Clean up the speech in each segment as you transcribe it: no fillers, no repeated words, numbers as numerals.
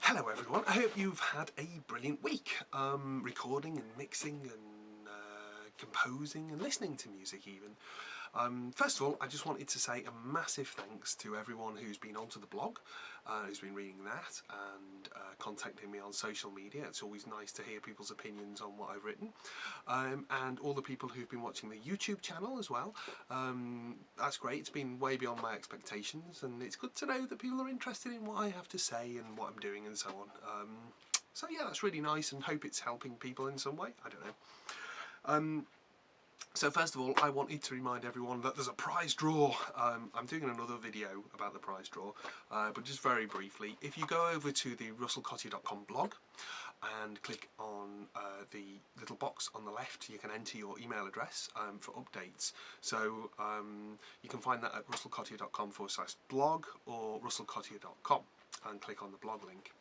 Hello everyone, I hope you've had a brilliant week recording and mixing and composing and listening to music even. First of all, I just wanted to say a massive thanks to everyone who's been onto the blog, who's been reading that and contacting me on social media. It's always nice to hear people's opinions on what I've written. And all the people who've been watching the YouTube channel as well. That's great, it's been way beyond my expectations, and it's good to know that people are interested in what I have to say and what I'm doing and so on. So yeah, that's really nice, and hope it's helping people in some way, I don't know. So first of all, I wanted to remind everyone that there's a prize draw. I'm doing another video about the prize draw, but just very briefly, if you go over to the russellcottier.com blog and click on the little box on the left, you can enter your email address for updates. So you can find that at russellcottier.com/blog or russellcottier.com and click on the blog link.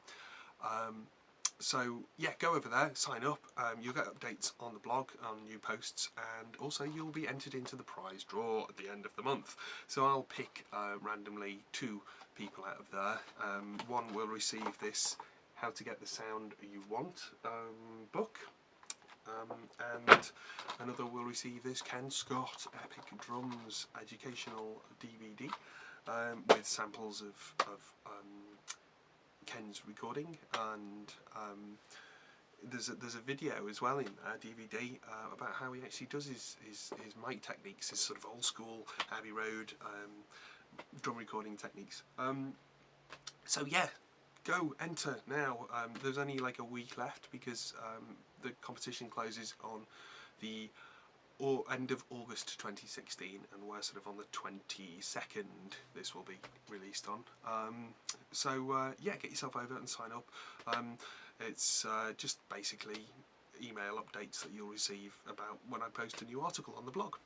So yeah, go over there, sign up, you'll get updates on the blog, on new posts, and also you'll be entered into the prize draw at the end of the month. So I'll pick randomly 2 people out of there. One will receive this How to Get the Sound You Want book, and another will receive this Ken Scott Epic Drums educational DVD with samples of Ken's recording, and there's a video as well in a DVD about how he actually does his mic techniques, his sort of old school Abbey Road drum recording techniques. So yeah, go enter now. There's only like a week left because the competition closes on the end of August 2016, and we're sort of on the 22nd this will be released on. So yeah, get yourself over and sign up. It's just basically email updates that you'll receive about when I post a new article on the blog.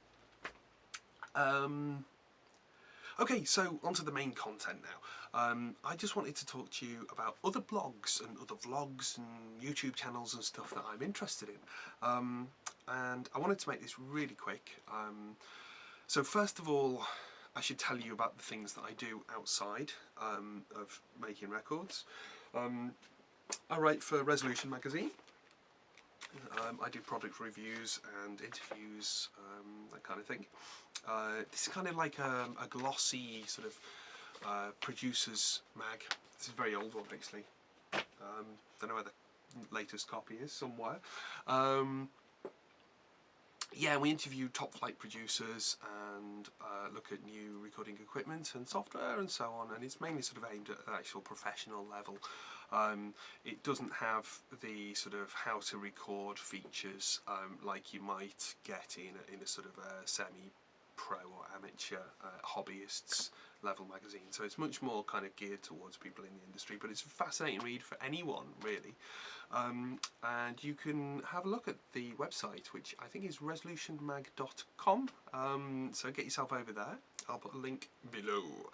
Okay, so onto the main content now. I just wanted to talk to you about other blogs and other vlogs and YouTube channels and stuff that I'm interested in. And I wanted to make this really quick. So first of all, I should tell you about the things that I do outside of making records. I write for Resolution magazine. I do product reviews and interviews, that kind of thing. This is kind of like a glossy sort of producers mag. This is a very old one actually. Don't know where the latest copy is, somewhere. Yeah, we interview top flight producers and look at new recording equipment and software and so on, and it's mainly sort of aimed at the actual professional level. It doesn't have the sort of how to record features like you might get in a sort of a semi-pro or amateur hobbyists level magazine, so it's much more kind of geared towards people in the industry, but it's a fascinating read for anyone really. And you can have a look at the website, which I think is resolutionmag.com, so get yourself over there. I'll put a link below.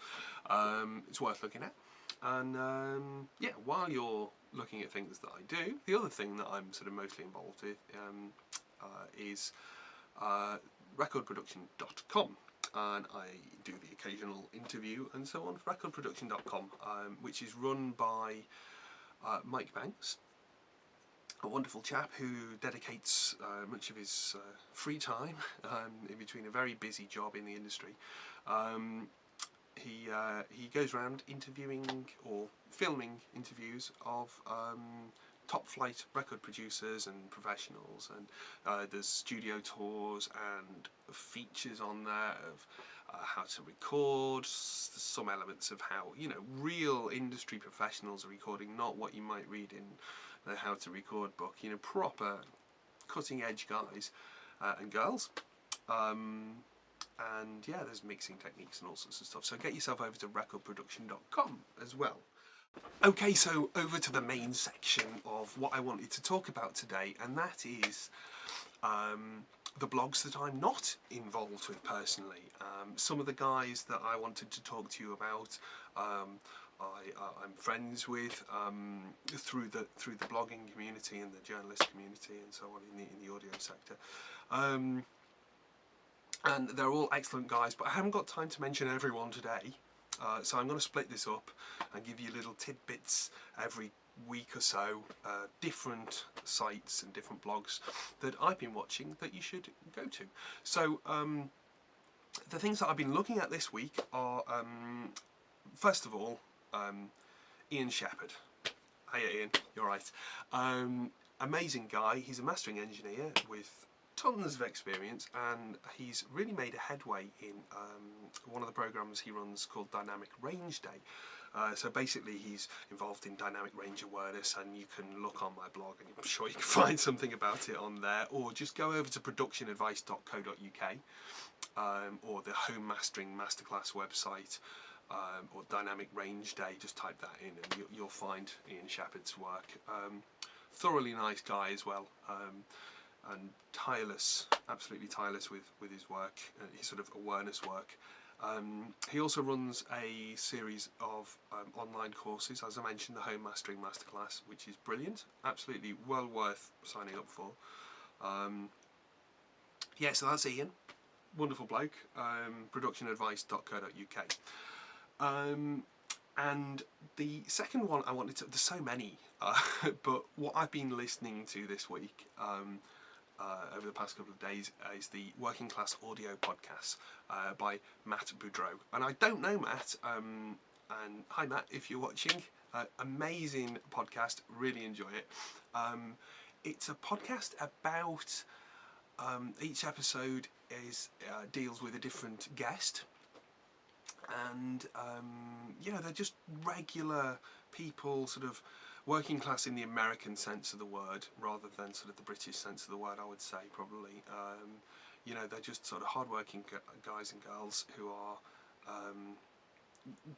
It's worth looking at. And yeah, while you're looking at things that I do, the other thing that I'm sort of mostly involved with is recordproduction.com, and I do the occasional interview and so on for recordproduction.com, which is run by Mike Banks, a wonderful chap who dedicates much of his free time in between a very busy job in the industry. He goes around interviewing or filming interviews of top flight record producers and professionals, and there's studio tours and features on there of how to record, some elements of how, you know, real industry professionals are recording, not what you might read in the How to Record book, you know, proper cutting edge guys and girls. And yeah, there's mixing techniques and all sorts of stuff, so get yourself over to recordproduction.com as well. Okay, so over to the main section of what I wanted to talk about today, and that is the blogs that I'm not involved with personally. Some of the guys that I wanted to talk to you about, I'm friends with through the blogging community and the journalist community and so on in the audio sector. And they're all excellent guys, but I haven't got time to mention everyone today. So I'm going to split this up and give you little tidbits every week or so, different sites and different blogs that I've been watching that you should go to. So the things that I've been looking at this week are, first of all, Ian Shepherd. Hey Ian, you're right. Amazing guy. He's a mastering engineer with tons of experience, and he's really made a headway in one of the programs he runs called Dynamic Range Day. So basically he's involved in dynamic range awareness, and you can look on my blog and I'm sure you can find something about it on there, or just go over to productionadvice.co.uk, or the Home Mastering Masterclass website, or Dynamic Range Day. Just type that in and you'll find Ian Shepherd's work. Thoroughly nice guy as well, and tireless, absolutely tireless with his work, his sort of awareness work. He also runs a series of online courses, as I mentioned, the Home Mastering Masterclass, which is brilliant, absolutely well worth signing up for. Yeah, so that's Ian, wonderful bloke. Productionadvice.co.uk. And the second one I wanted to, there's so many, but what I've been listening to this week, over the past couple of days, is the Working Class Audio podcast by Matt Boudreau. And I don't know Matt, and hi Matt if you're watching. Amazing podcast, really enjoy it. It's a podcast about, each episode is deals with a different guest, and you know, they're just regular people, sort of working class in the American sense of the word, rather than sort of the British sense of the word, I would say, probably. You know, they're just sort of hard-working guys and girls who are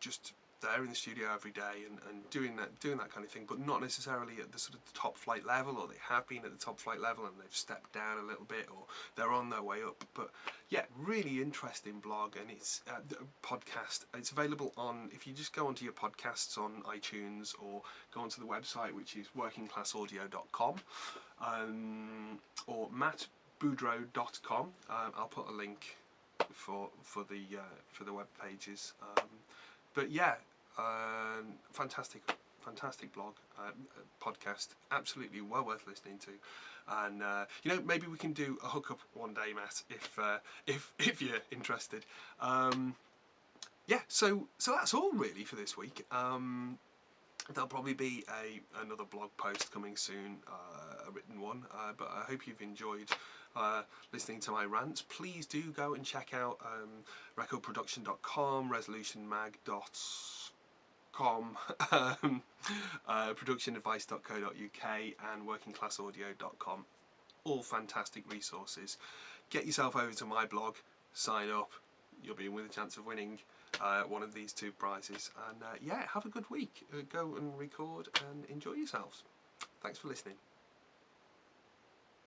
just there in the studio every day and doing that kind of thing, but not necessarily at the sort of top flight level, or they have been at the top flight level and they've stepped down a little bit, or they're on their way up. But yeah, really interesting blog, and it's podcast. It's available on, if you just go onto your podcasts on iTunes, or go onto the website, which is workingclassaudio.com, or mattboudreau.com. I'll put a link for the web pages. But yeah, fantastic blog, podcast, absolutely well worth listening to. And you know, maybe we can do a hookup one day, Matt, if you're interested. Yeah, so that's all really for this week. There'll probably be another blog post coming soon, a written one, but I hope you've enjoyed listening to my rants. Please do go and check out recordproduction.com, resolutionmag.com, productionadvice.co.uk, and workingclassaudio.com. All fantastic resources. Get yourself over to my blog, sign up, you'll be in with a chance of winning one of these two prizes. And yeah, have a good week. Go and record and enjoy yourselves. Thanks for listening.